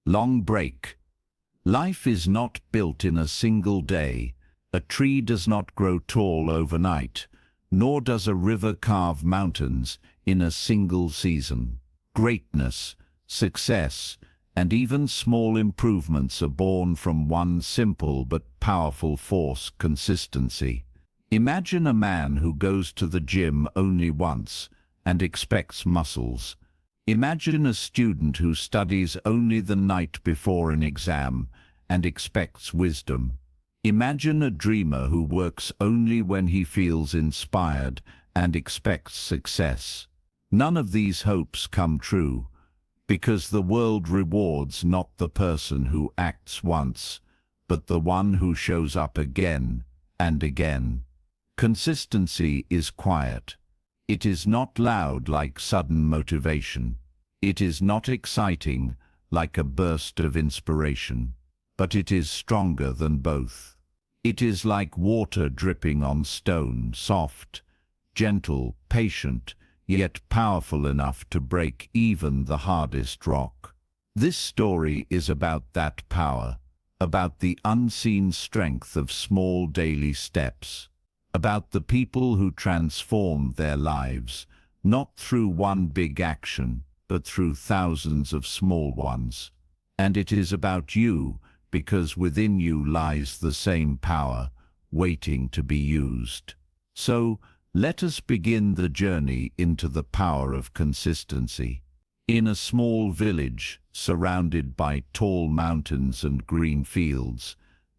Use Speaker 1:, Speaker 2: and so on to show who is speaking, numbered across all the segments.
Speaker 1: Long break. Life is not built in a single day. A tree does not grow tall overnight, nor does a river carve mountains in a single season. Greatness, success, and even small improvements are born from one simple but powerful force: consistency. Imagine a man who goes to the gym only once and expects muscles. Imagine a student who studies only the night before an exam and expects wisdom. Imagine a dreamer who works only when he feels inspired and expects success. None of these hopes come true, because the world rewards not the person who acts once, but the one who shows up again and again. Consistency is quiet. It is not loud like sudden motivation. It is not exciting like a burst of inspiration. But it is stronger than both. It is like water dripping on stone, soft, gentle, patient, yet powerful enough to break even the hardest rock. This story is about that power, about the unseen strength of small daily steps, about the people who transform their lives, not through one big action, but through thousands of small ones. And it is about you, because within you lies the same power, waiting to be used. So, let us begin the journey into the power of consistency. In a small village, surrounded by tall mountains and green fields,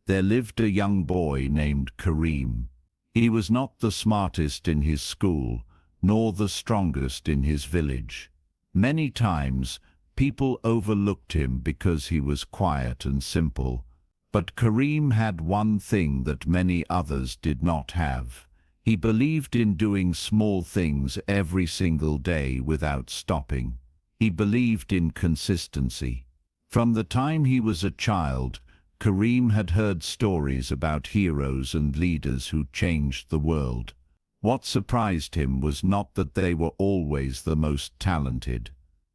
Speaker 1: there lived a young boy named Kareem. He was not the smartest in his school, nor the strongest in his village. Many times, people overlooked him because he was quiet and simple. But Kareem had one thing that many others did not have. He believed in doing small things every single day without stopping. He believed in consistency. From the time he was a child, Kareem had heard stories about heroes and leaders who changed the world. What surprised him was not that they were always the most talented.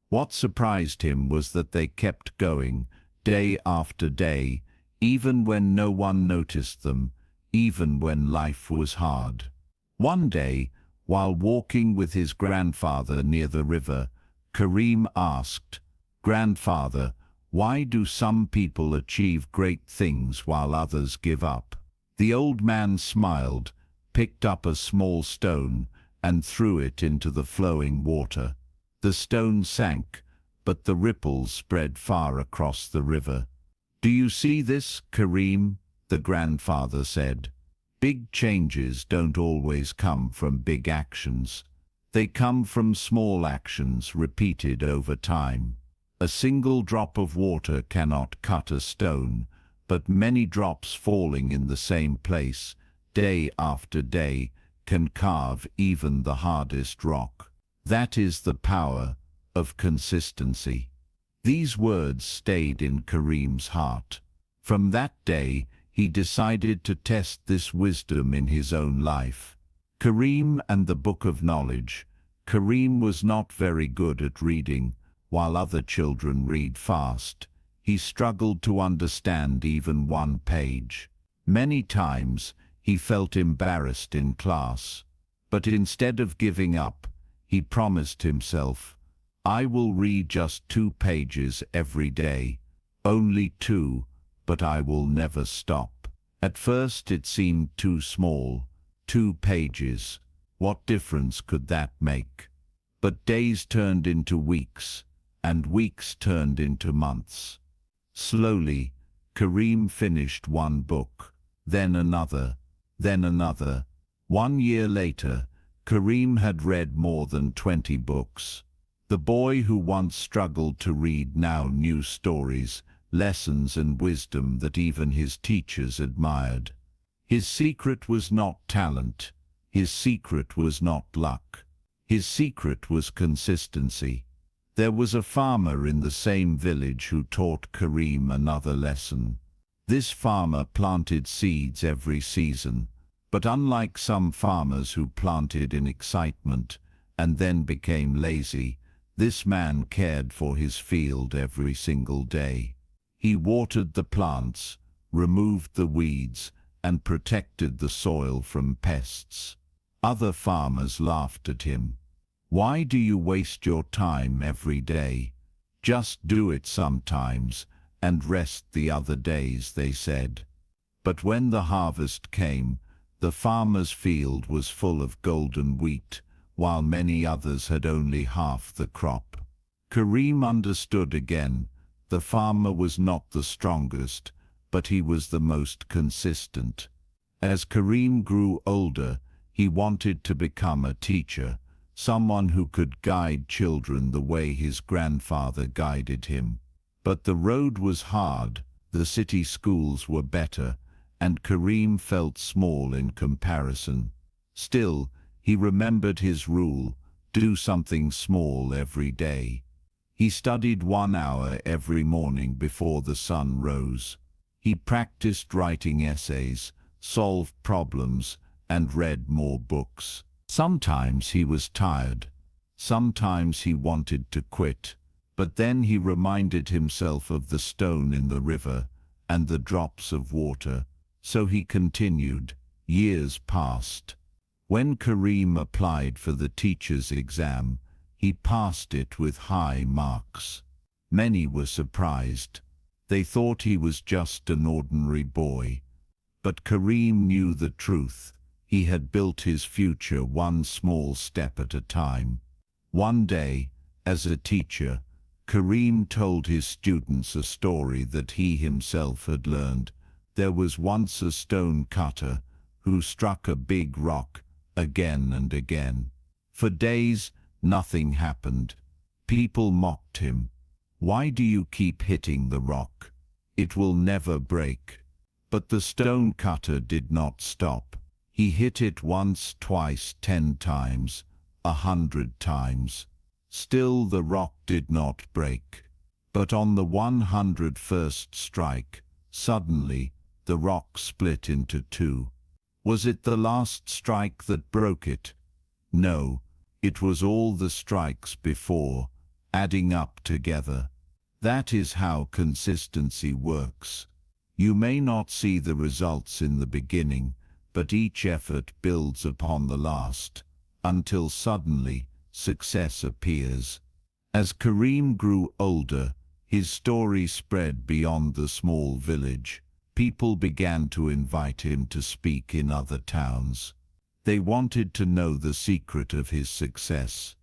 Speaker 1: What surprised him was that they kept going, day after day, even when no one noticed them, even when life was hard. One day, while walking with his grandfather near the river, Kareem asked, "Grandfather, why do some people achieve great things while others give up?" The old man smiled, picked up a small stone, and threw it into the flowing water. The stone sank, but the ripples spread far across the river. "Do you see this, Kareem?" the grandfather said. "Big changes don't always come from big actions. They come from small actions repeated over time. A single drop of water cannot cut a stone, but many drops falling in the same place, day after day, can carve even the hardest rock. That is the power of consistency." These words stayed in Kareem's heart. From that day, he decided to test this wisdom in his own life. Kareem and the Book of Knowledge. Kareem was not very good at reading. While other children read fast, he struggled to understand even one page. Many times, he felt embarrassed in class. But instead of giving up, he promised himself, "I will read just 2 pages every day. Only 2, but I will never stop." At first it seemed too small. 2 pages. What difference could that make? But days turned into weeks, and weeks turned into months. Slowly, Kareem finished 1 book, then another, then another. 1 year later, Kareem had read more than 20 books. The boy who once struggled to read now knew stories, lessons and wisdom that even his teachers admired. His secret was not talent. His secret was not luck. His secret was consistency. There was a farmer in the same village who taught Kareem another lesson. This farmer planted seeds every season, but unlike some farmers who planted in excitement and then became lazy, this man cared for his field every single day. He watered the plants, removed the weeds, and protected the soil from pests. Other farmers laughed at him. "Why do you waste your time every day? Just do it sometimes, and rest the other days," they said. But when the harvest came, the farmer's field was full of golden wheat, while many others had only half the crop. Kareem understood again. The farmer was not the strongest, but he was the most consistent. As Kareem grew older, he wanted to become a teacher, someone who could guide children the way his grandfather guided him. But the road was hard, the city schools were better, and Kareem felt small in comparison. Still, he remembered his rule: do something small every day. He studied 1 hour every morning before the sun rose. He practiced writing essays, solved problems, and read more books. Sometimes he was tired. Sometimes he wanted to quit. But then he reminded himself of the stone in the river and the drops of water. So he continued. Years passed. When Kareem applied for the teacher's exam, he passed it with high marks. Many were surprised. They thought he was just an ordinary boy. But Kareem knew the truth. He had built his future one small step at a time. One day, as a teacher, Kareem told his students a story that he himself had learned. There was once a stone cutter who struck a big rock again and again. For days, nothing happened. People mocked him. "Why do you keep hitting the rock? It will never break." But the stone cutter did not stop. He hit it once, twice, 10 times, 100 times. Still the rock did not break. But on the 101st strike, suddenly, the rock split into 2. Was it the last strike that broke it? No, it was all the strikes before, adding up together. That is how consistency works. You may not see the results in the beginning, but each effort builds upon the last, until suddenly, success appears. As Kareem grew older, his story spread beyond the small village. People began to invite him to speak in other towns. They wanted to know the secret of his success.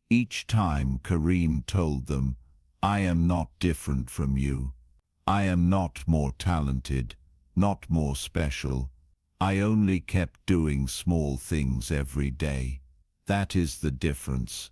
Speaker 1: Each time Kareem told them, "I am not different from you. I am not more talented, not more special. I only kept doing small things every day. That is the difference."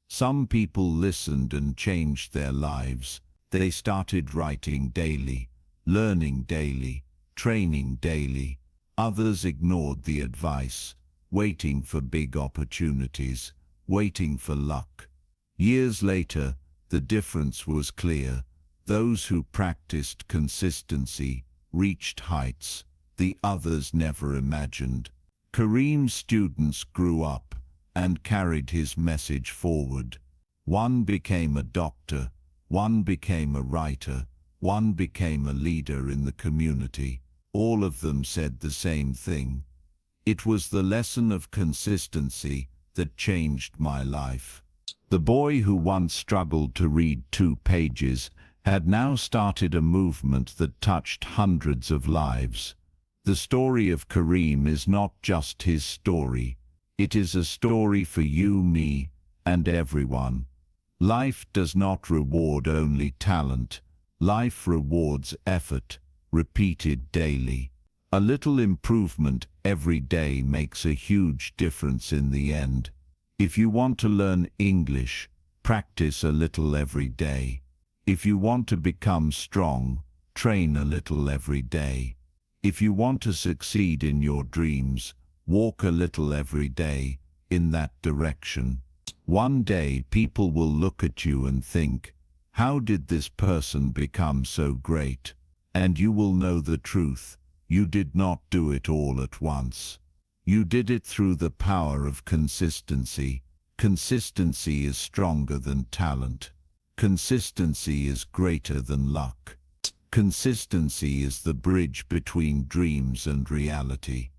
Speaker 1: Some people listened and changed their lives. They started writing daily, learning daily, training daily. Others ignored the advice, waiting for big opportunities, waiting for luck. Years later, the difference was clear. Those who practiced consistency reached heights the others never imagined. Kareem's students grew up and carried his message forward. One became a doctor, one became a writer, one became a leader in the community. All of them said the same thing. "It was the lesson of consistency that changed my life." The boy who once struggled to read 2 pages had now started a movement that touched hundreds of lives. The story of Kareem is not just his story. It is a story for you, me, and everyone. Life does not reward only talent. Life rewards effort, repeated daily. A little improvement every day makes a huge difference in the end. If you want to learn English, practice a little every day. If you want to become strong, train a little every day. If you want to succeed in your dreams, walk a little every day in that direction. One day people will look at you and think, "How did this person become so great?" And you will know the truth. You did not do it all at once. You did it through the power of consistency. Consistency is stronger than talent. Consistency is greater than luck. Consistency is the bridge between dreams and reality.